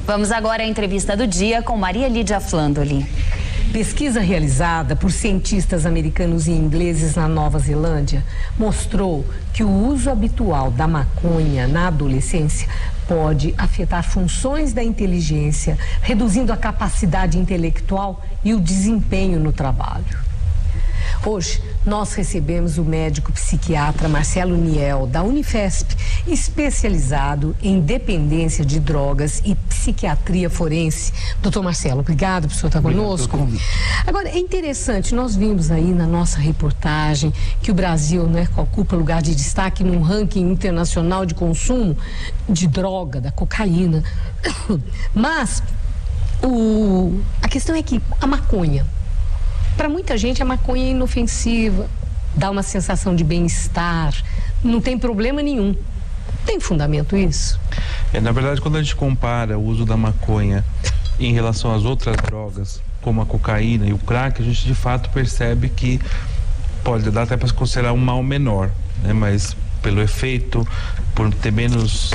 Vamos agora à entrevista do dia com Maria Lídia Flandoli. Pesquisa realizada por cientistas americanos e ingleses na Nova Zelândia mostrou que o uso habitual da maconha na adolescência pode afetar funções da inteligência, reduzindo a capacidade intelectual e o desempenho no trabalho. Hoje, nós recebemos o médico psiquiatra Marcelo Niel, da Unifesp, especializado em dependência de drogas e psiquiatria forense. Doutor Marcelo, obrigado por o senhor estar conosco. Agora, é interessante, nós vimos aí na nossa reportagem que o Brasil, né, ocupa lugar de destaque num ranking internacional de consumo de droga, da cocaína. Mas a questão é que a maconha, para muita gente, a maconha é inofensiva, dá uma sensação de bem-estar, não tem problema nenhum. Tem fundamento isso? Na verdade, quando a gente compara o uso da maconha em relação às outras drogas, como a cocaína e o crack, a gente de fato percebe que pode dar até para se considerar um mal menor, né? Mas pelo efeito, por ter menos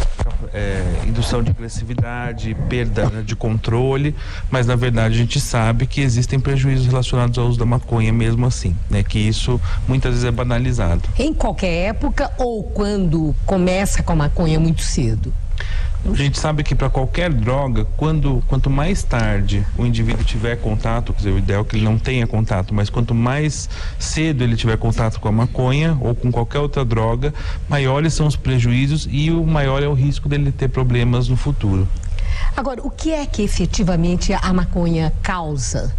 indução de agressividade, perda, né, de controle, mas na verdade a gente sabe que existem prejuízos relacionados ao uso da maconha mesmo assim, né, que isso muitas vezes é banalizado. Em qualquer época ou quando começa com a maconha muito cedo? A gente sabe que para qualquer droga, quanto mais tarde o indivíduo tiver contato, quer dizer, o ideal é que ele não tenha contato, mas quanto mais cedo ele tiver contato com a maconha ou com qualquer outra droga, maiores são os prejuízos e o maior é o risco dele ter problemas no futuro. Agora, o que é que efetivamente a maconha causa?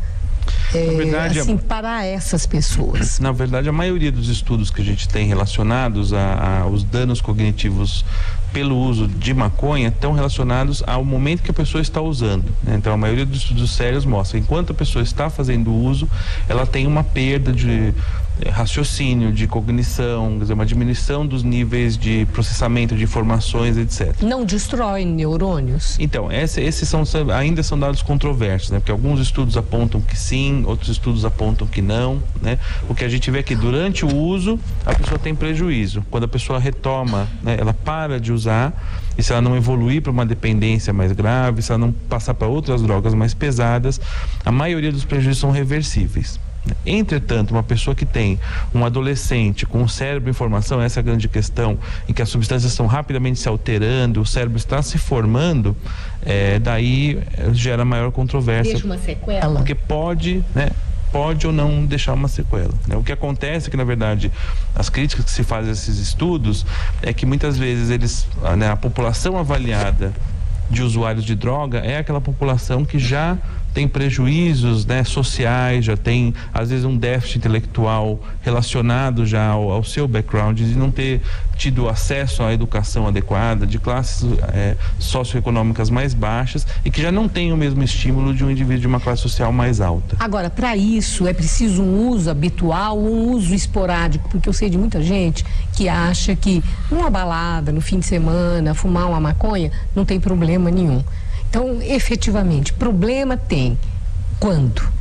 Na verdade, assim, para essas pessoas? Na verdade, a maioria dos estudos que a gente tem relacionados aos danos cognitivos pelo uso de maconha estão relacionados ao momento que a pessoa está usando, né? Então, a maioria dos estudos sérios mostra que enquanto a pessoa está fazendo uso, ela tem uma perda de raciocínio, de cognição, quer dizer, uma diminuição dos níveis de processamento de informações, etc. Não destrói neurônios? Então, esses ainda são dados controversos, né? Porque alguns estudos apontam que sim, outros estudos apontam que não, né? O que a gente vê é que durante o uso, a pessoa tem prejuízo. Quando a pessoa retoma, né, ela para de usar, e se ela não evoluir para uma dependência mais grave, se ela não passar para outras drogas mais pesadas, a maioria dos prejuízos são reversíveis. Entretanto, uma pessoa que tem um adolescente com o cérebro em formação, essa é a grande questão, em que as substâncias estão rapidamente se alterando, o cérebro está se formando, daí gera maior controvérsia. Deixa uma sequela? Porque pode ou não deixar uma sequela, né? O que acontece é que, na verdade, as críticas que se fazem a esses estudos é que muitas vezes a população avaliada de usuários de droga é aquela população que já tem prejuízos, né, sociais, já tem às vezes um déficit intelectual relacionado já ao seu background, de não ter tido acesso à educação adequada, de classes socioeconômicas mais baixas e que já não tem o mesmo estímulo de um indivíduo de uma classe social mais alta. Agora, para isso é preciso um uso habitual ou um uso esporádico, porque eu sei de muita gente que acha que numa balada, no fim de semana, fumar uma maconha não tem problema nenhum. Então, efetivamente, problema tem. Quando?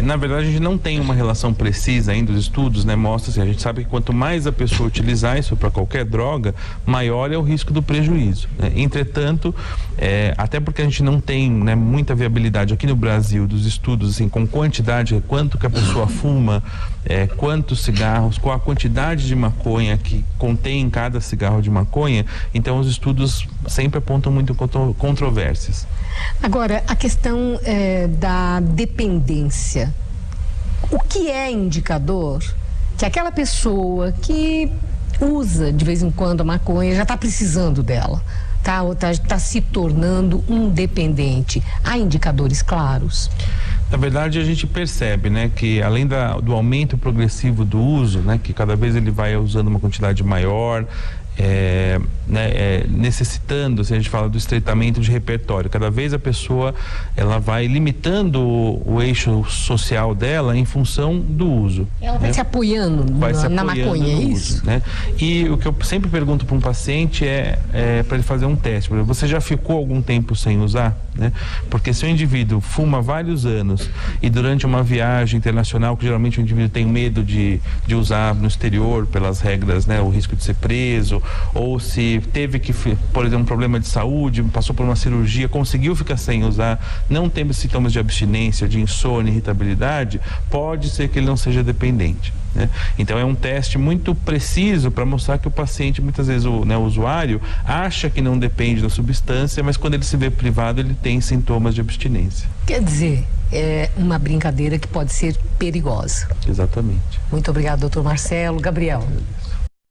Na verdade, a gente não tem uma relação precisa ainda dos estudos, né? Mostra assim, a gente sabe que quanto mais a pessoa utilizar isso para qualquer droga, maior é o risco do prejuízo, né? Entretanto, até porque a gente não tem, né, muita viabilidade aqui no Brasil dos estudos, assim, com quantidade, quanto que a pessoa fuma, quantos cigarros, qual a quantidade de maconha que contém em cada cigarro de maconha, então os estudos sempre apontam muito controvérsias. Agora, a questão da dependência. O que é indicador que aquela pessoa que usa de vez em quando a maconha já está precisando dela, tá se tornando um dependente? Há indicadores claros? Na verdade, a gente percebe, né, que além do aumento progressivo do uso, né, que cada vez ele vai usando uma quantidade maior, necessitando, se a gente fala do estreitamento de repertório, cada vez a pessoa ela vai limitando o eixo social dela em função do uso. Ela vai se apoiando na maconha, é isso? Né? E o que eu sempre pergunto para um paciente é para ele fazer um teste. Você já ficou algum tempo sem usar? Né? Porque se o indivíduo fuma vários anos e durante uma viagem internacional, que geralmente o indivíduo tem medo de usar no exterior pelas regras, né, o risco de ser preso ou se teve que, por exemplo, um problema de saúde, passou por uma cirurgia, conseguiu ficar sem usar, não teve sintomas de abstinência, de insônia, irritabilidade, pode ser que ele não seja dependente, né? Então é um teste muito preciso para mostrar que o paciente, muitas vezes o usuário, acha que não depende da substância, mas quando ele se vê privado, ele tem sintomas de abstinência. Quer dizer, é uma brincadeira que pode ser perigosa. Exatamente. Muito obrigado, doutor Marcelo. Gabriel.